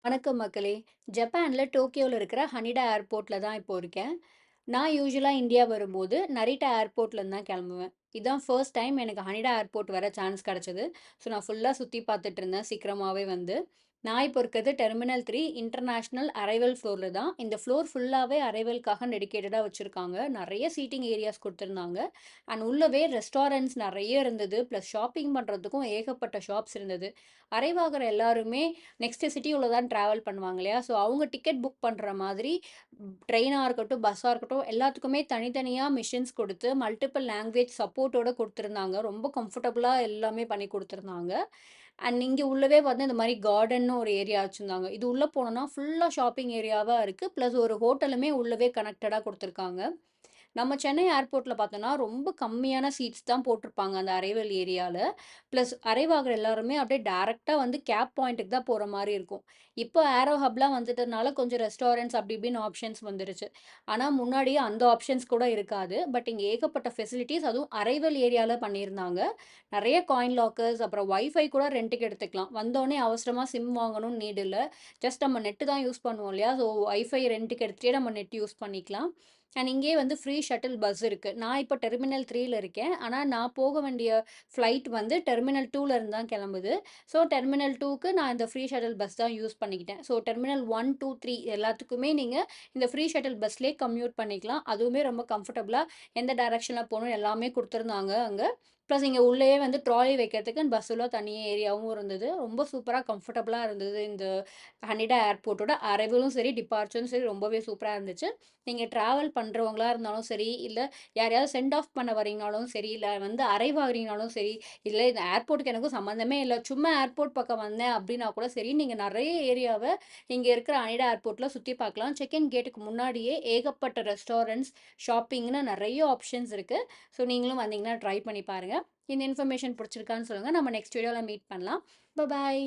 வணக்கம் மக்களே! ஜப்பான்ல டோக்கியோல இருக்கிற ஹனிடா ஏர்போர்ட்ல தான் இப்போ இருக்கேன். நான் யூசுவலா இந்தியா வரும்போது நரிட்டா ஏர்போர்ட்லேருந்து தான் கிளம்புவேன். இதான் ஃபர்ஸ்ட் டைம் எனக்கு ஹனிடா ஏர்போர்ட் வர சான்ஸ் கிடைச்சது. ஸோ நான் ஃபுல்லா சுத்தி பார்த்துட்டு இருந்தேன் சீக்கிரமாவே வந்து. நான் இப்போ இருக்கிறது டெர்மினல் 3 இன்டர்நேஷனல் அரைவல் ஃப்ளோர்ல தான். இந்த ஃப்ளோர் ஃபுல்லாவே அரைவல்க்காக டெடிகேட்டடா வச்சிருக்காங்க. நெறைய சீட்டிங் ஏரியாஸ் குடுத்துருந்தாங்க. அண்ட் உள்ளவே ரெஸ்டாரண்ட்ஸ் நெறைய இருந்தது. பிளஸ் ஷாப்பிங் பண்றதுக்கும் ஏகப்பட்ட ஷாப்ஸ் இருந்தது. அரைவ் ஆகுற எல்லாருமே நெக்ஸ்ட் சிட்டிக்குள்ள தான் டிராவல் பண்ணுவாங்க இல்லையா? ஸோ அவங்க டிக்கெட் புக் பண்ற மாதிரி ட்ரெயினா இருக்கட்டும், பஸ்ஸா இருக்கட்டும் எல்லாத்துக்குமே தனித்தனியா மிஷின்ஸ் குடுத்து மல்டிபிள் லாங்குவேஜ் சப்போர்ட்டோட குடுத்துருந்தாங்க. ரொம்ப கம்ஃபர்டபுளா எல்லாமே பண்ணி குடுத்துருந்தாங்க. அண்ட் இங்க உள்ளவே வந்து இந்த மாரி கார்டன்னு ஒரு ஏரியா வச்சிருந்தாங்க. இது உள்ள போனோம்னா ஃபுல்லா ஷாப்பிங் ஏரியாவா இருக்கு. பிளஸ் ஒரு ஹோட்டலுமே உள்ளவே கனெக்டடா குடுத்துருக்காங்க. நம்ம சென்னை ஏர்போர்ட்ல பார்த்தோம்னா, ரொம்ப கம்மியான சீட்ஸ் தான் போட்டிருப்பாங்க அந்த அரைவல் ஏரியால. பிளஸ் அரைவ் ஆகுற எல்லாருமே அப்படியே டைரக்ட்டா வந்து கேப் பாயிண்ட்டுக்கு தான் போற மாரி இருக்கும். இப்போ ஏரோ ஹப்லாம் வந்துட்டதுனால கொஞ்சம் ரெஸ்டாரண்ட்ஸ் அப்படி இப்படின்னு ஆப்ஷன்ஸ் வந்துருச்சு. ஆனா முன்னாடியே அந்த ஆப்ஷன்ஸ் கூட இருக்காது. பட் இங்க ஏகப்பட்ட ஃபெசிலிட்டீஸ் அதுவும் அரைவல் ஏரியால பண்ணியிருந்தாங்க. நெறைய காயின் லாக்கர்ஸ் அப்புறம் வைஃபை கூட ரென்ட்டுக்கு எடுத்துக்கலாம். வந்தோனே அவசரமா சிம் வாங்கணும்னு நீட் இல்ல. ஜஸ்ட் நம்ம நெட் தான் யூஸ் பண்ணுவோம் இல்லையா? ஸோ வைஃபை ரென்ட்டுக்கு எடுத்துட்டே நம்ம நெட் யூஸ் பண்ணிக்கலாம். அண்ட் இங்கேயே வந்து ஃப்ரீ ஷட்டில் பஸ் இருக்கு. நான் இப்போ டெர்மினல் 3ல இருக்கேன். ஆனா நான் போக வேண்டிய ஃப்ளைட் வந்து டெர்மினல் 2ல இருந்து தான் கிளம்புது. ஸோ டெர்மினல் 2க்கு நான் இந்த ஃப்ரீ ஷட்டில் பஸ் தான் யூஸ் பண்ணிக்கிட்டேன். ஸோ டெர்மினல் 1, 2, 3 எல்லாத்துக்குமே நீங்க இந்த ஃப்ரீ ஷட்டில் பஸ்லயே கம்யூட் பண்ணிக்கலாம். அதுவுமே ரொம்ப கம்ஃபர்டபுளா எந்த டைரக்ஷன்ல போணும் எல்லாமே குடுத்துருந்தாங்க அங்க. ப்ளஸ் இங்க உள்ளேயே வந்து ட்ராலி வைக்கிறதுக்கு பஸ்ஸுல தனி ஏரியாவும் இருந்தது. ரொம்ப சூப்பரா கம்ஃபர்டபுளா இருந்தது இந்த ஹனிடா ஏர்போர்ட்டோட அரைவலும் சரி, டிபார்ச்சரும் சரி ரொம்பவே சூப்பரா இருந்துச்சு. நீங்க டிராவல் பண்றவங்களா இருந்தாலும் சரி, இல்ல யாரையாவது செண்ட் ஆஃப் பண்ண வரீங்கனாலும் சரி, இல்ல வந்து அரைவ் ஆகுறீங்கனாலும் சரி, இல்ல இந்த ஏர்போர்ட்க்கு எனக்கும் சம்மந்தமே இல்ல. சும்மா ஏர்போர்ட் பக்கம் வந்தேன் அப்டின்னா கூட சரி, நீங்க நெறைய ஏரியாவ இங்க இருக்கிற அனிடா ஏர்போர்ட்ல சுத்தி பார்க்கலாம். செக் இன் கேட்டுக்கு முன்னாடியே ஏகப்பட்ட ரெஸ்டாரண்ட்ஸ், ஷாப்பிங்ன்னு நெறைய ஆப்ஷன்ஸ் இருக்கு. ஸோ நீங்களும் வந்தீங்கன்னா ட்ரை பண்ணி பாருங்க. இந்த இன்ஃபர்மேஷன் புடிச்சிருக்கான்னு சொல்லுங்க. நம்ம நெக்ஸ்ட் வீடியோல மீட் பண்ணலாம். பாய்.